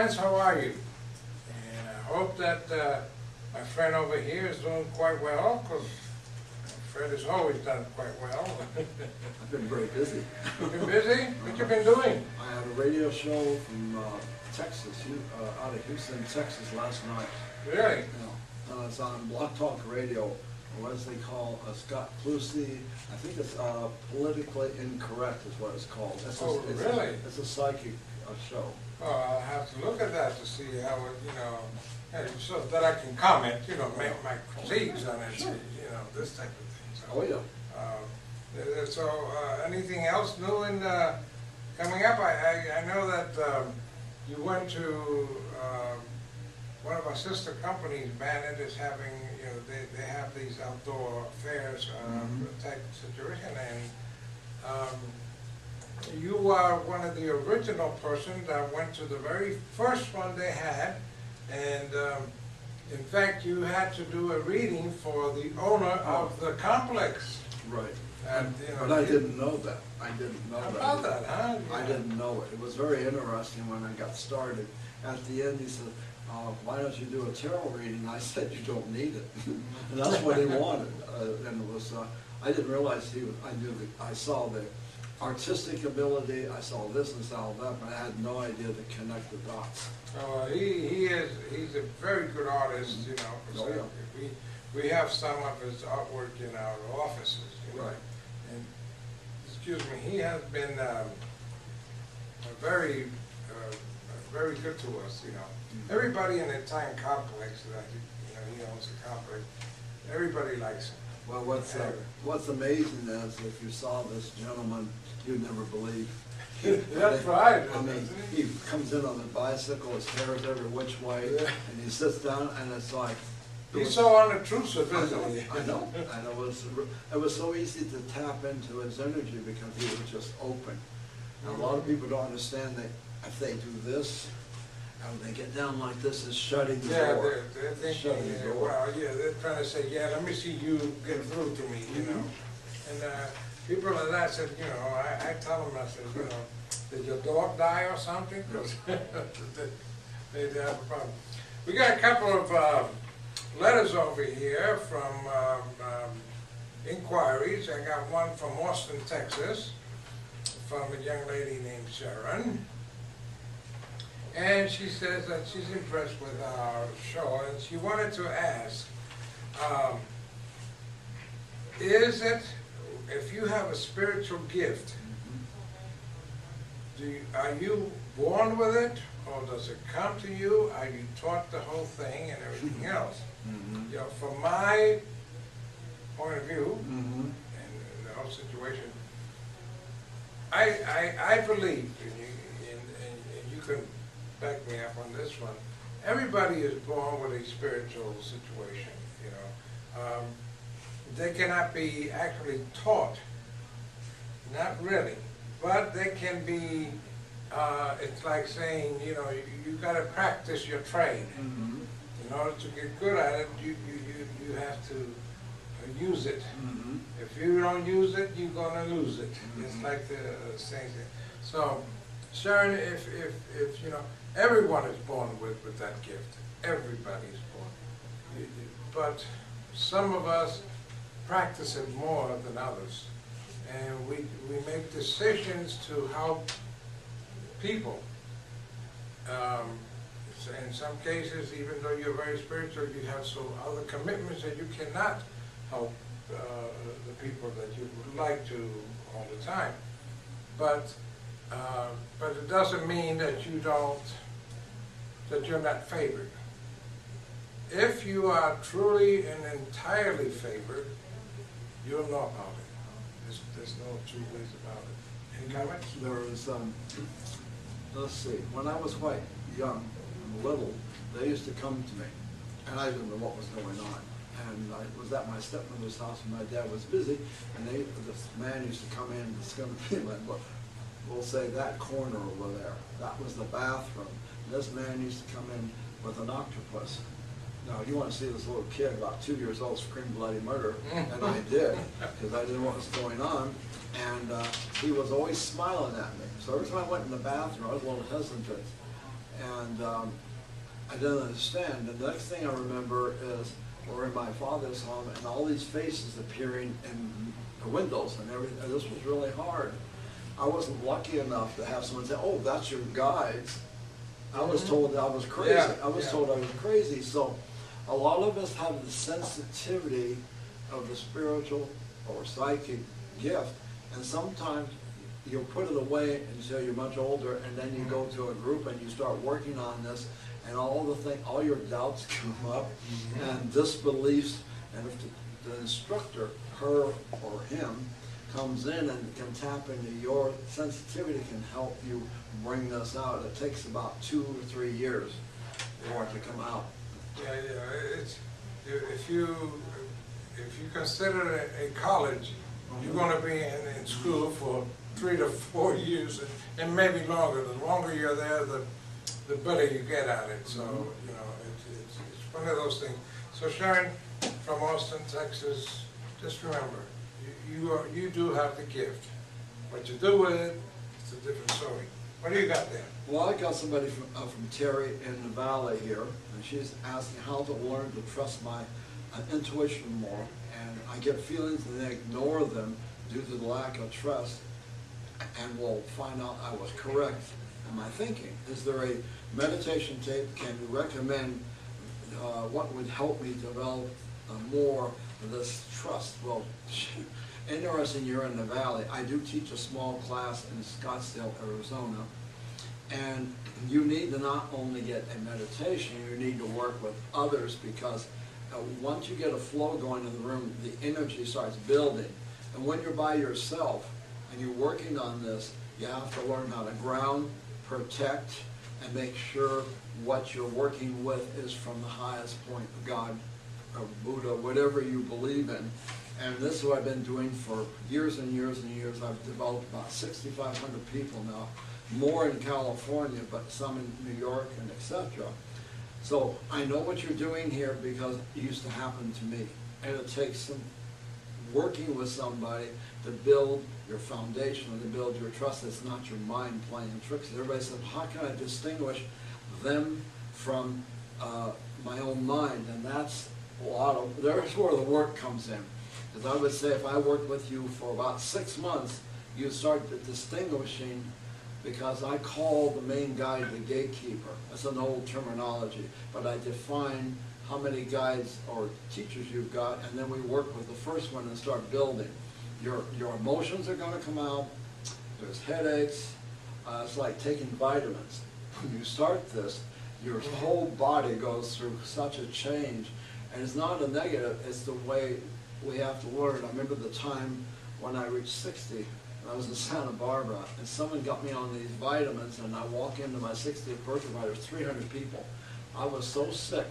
friends, how are you? And I hope that my friend over here is doing quite well, because Fred has always done quite well. I've been very busy. You've been busy? What you been doing? I had a radio show from Texas, out of Houston, Texas last night. Really? It's on Block Talk Radio, or as they call Scott Clusey. I think it's Politically Incorrect is what it's called. Really? It's a psychic show. Oh, I'll have to look at that to see how it, so that I can comment, make my critiques on it, this type of thing. So, Oh, yeah. So, anything else new in coming up? I know that you went to one of our sister companies, Bandit, is having, they have these outdoor fairs type situation, and you are one of the original persons that went to the very first one they had, and in fact, you had to do a reading for the owner of the complex. Right. And, but I didn't know that. I didn't know that. How about that, huh? Yeah. I didn't know it. It was very interesting when I got started. At the end, he said, why don't you do a tarot reading? I said, you don't need it. And that's what he wanted. And it was, I didn't realize I saw the artistic ability, I saw this and saw that, but I had no idea to connect the dots. He's a very good artist, Oh, yeah. We have some of his artwork in our offices, Right. And, excuse me, he has been very good to us, Everybody in the time complex that he owns the complex, everybody likes him. Well, what's amazing is if you saw this gentleman, you'd never believe. That's right. I mean, he comes in on a bicycle, his hair is every which way, and he sits down, and it's like. He's so unobtrusive, isn't he? I know, and it was so easy to tap into his energy because he was just open. Now, a lot of people don't understand that if they do this, and they get down like this, it's shutting the door. Yeah, they're thinking, well, they're trying to say, let me see you get through to me, And people like that said, I tell them, I said, did your dog die or something? Because they have a problem. We got a couple of letters over here from inquiries. I got one from Austin, Texas, from a young lady named Sharon. And she says that she's impressed with our show, and she wanted to ask, is it, if you have a spiritual gift, are you born with it, or does it come to you? Are you taught the whole thing and everything else? From my point of view, and the whole situation, I believe, and you can back me up on this one, everybody is born with a spiritual situation, They cannot be actually taught, not really, but they can be, it's like saying, you got to practice your trade. In order to get good at it, you have to use it. If you don't use it, you're going to lose it. It's like the same thing. So, Sharon, if everyone is born with that gift. Everybody is born. But some of us practice it more than others. And we make decisions to help people. In some cases, even though you're very spiritual, you have other commitments that you cannot help the people that you would like to all the time. But it doesn't mean that you're not favored. If you are truly and entirely favored, you'll know about it. There's no two ways about it. Any comments? There was, let's see, when I was quite young and little, they used to come to me, and I didn't know what was going on. And I was at my stepmother's house, and my dad was busy, and this man used to come in and discover me, like, look, we'll say that corner over there, that was the bathroom. And this man used to come in with an octopus. Now, you want to see this little kid, about 2 years old, scream bloody murder, and I did, because I didn't know what was going on, and he was always smiling at me. So every time I went in the bathroom, I was a little hesitant, And I didn't understand. And the next thing I remember is we're in my father's home and all these faces appearing in the windows and everything. And this was really hard. I wasn't lucky enough to have someone say, "Oh, that's your guides." I was told I was crazy. Yeah, I was told I was crazy. So a lot of us have the sensitivity of the spiritual or psychic gift, and sometimes you'll put it away until you're much older, and then you go to a group and you start working on this, and all your doubts come up, and disbeliefs, and if the instructor, her or him, comes in and can tap into your sensitivity, can help you bring this out. It takes about 2 or 3 years for it to come out. Yeah, it's, if you consider it a college, you're gonna be in school for 3 to 4 years, and maybe longer. The longer you're there, the better you get at it. So, you know, it's one of those things. So Sharon, from Austin, Texas, just remember, you do have the gift. What you do with it, it's a different story. What do you got there? Well, I got somebody from Terry in the valley here, and she's asking how to learn to trust my intuition more. And I get feelings and I ignore them due to the lack of trust, and will find out I was correct in my thinking. Is there a meditation tape? Can you recommend what would help me develop more of this trust? Well, interesting you're in the valley. I do teach a small class in Scottsdale, Arizona, and you need to not only get a meditation, you need to work with others, because once you get a flow going in the room, the energy starts building. And when you're by yourself and you're working on this, you have to learn how to ground, protect, and make sure what you're working with is from the highest point of God or Buddha, whatever you believe in. And this is what I've been doing for years and years and years. I've developed about 6,500 people now, more in California, but some in New York and etc. So I know what you're doing here because it used to happen to me. And it takes some working with somebody to build your foundation and to build your trust. It's not your mind playing tricks. Everybody says, how can I distinguish them from my own mind? And that's there's where the work comes in. Because I would say if I worked with you for about 6 months, you'd start distinguishing, because I call the main guide the gatekeeper. That's an old terminology, but I define how many guides or teachers you've got, and then we work with the first one and start building. Your emotions are going to come out. There's headaches. It's like taking vitamins. When you start this, your whole body goes through such a change, and it's not a negative. It's the way we have to learn. I remember the time when I reached 60, and I was in Santa Barbara, and someone got me on these vitamins, and I walk into my 60th birthday party, there's 300 people. I was so sick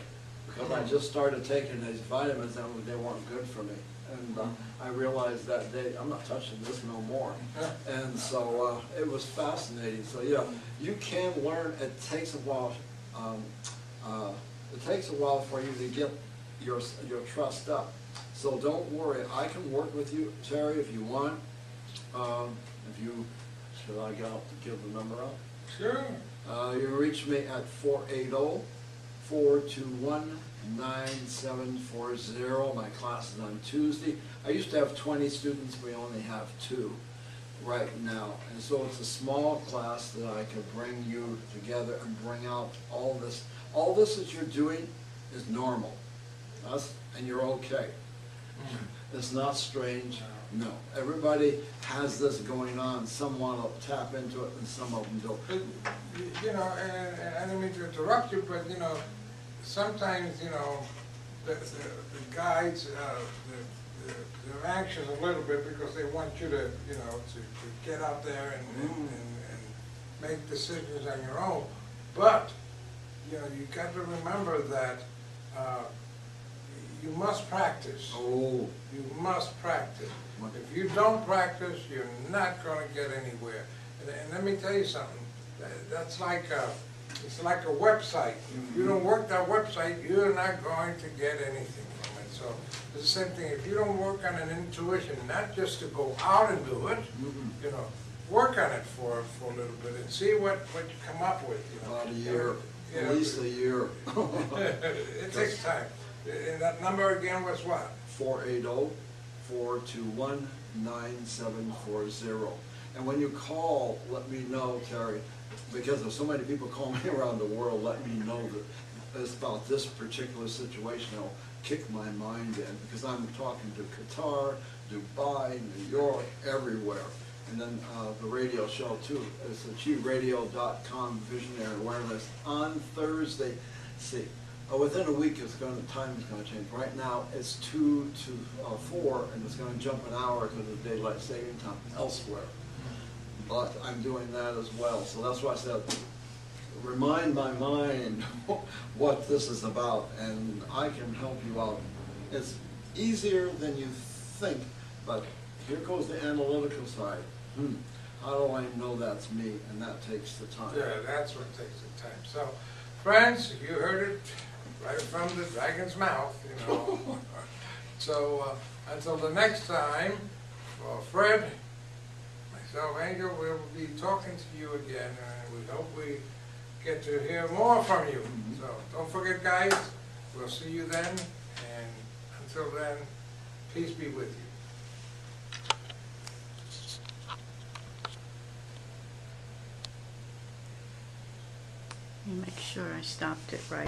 because I just started taking these vitamins and they weren't good for me. And I realized that day, I'm not touching this no more. And so it was fascinating. So yeah, you can learn. It takes a while. It takes a while for you to get your trust up. So don't worry. I can work with you, Terry, if you want. Should I go out to give the number out? Sure. You reach me at 480-421-9740. My class is on Tuesday. I used to have 20 students. We only have 2 right now. And so it's a small class that I could bring you together and bring out all this. All this that you're doing is normal. And you're okay. It's not strange. No. Everybody has this going on. Some want to tap into it and some of them don't. You know, and I don't mean to interrupt you, but you know, sometimes, you know, the guides, they're anxious a little bit because they want you to, you know, to get out there and make decisions on your own. But, you know, you got to remember that you must practice. Oh. You must practice. If you don't practice, you're not going to get anywhere. And let me tell you something. That's like it's like a website. If you don't work that website, you're not going to get anything from it. So it's the same thing. If you don't work on an intuition, not just to go out and do it, you know, work on it for a little bit and see what you come up with, you know. About a year, You at know, least a year. It takes time. And that number again was what? 480-421-9740. And when you call, let me know, Terry, because there's so many people calling me around the world, let me know that it's about this particular situation. It'll kick my mind in, because I'm talking to Qatar, Dubai, New York, everywhere. And then the radio show too. It's achieveradio.com Visionary Awareness on Thursday. See, within a week time is going to change. Right now it's 2 to 4, and it's going to jump an hour because of daylight saving time elsewhere. But I'm doing that as well. So that's why I said, remind my mind what this is about, and I can help you out. It's easier than you think, but here goes the analytical side. How do I know that's me? And that takes the time. Yeah, that's what takes the time. So, friends, you heard it right from the dragon's mouth, you know. So, until the next time, well, Fred, myself, Angel, we'll be talking to you again, and we hope we get to hear more from you. So, don't forget, guys, we'll see you then, and until then, peace be with you. Let me make sure I stopped it right.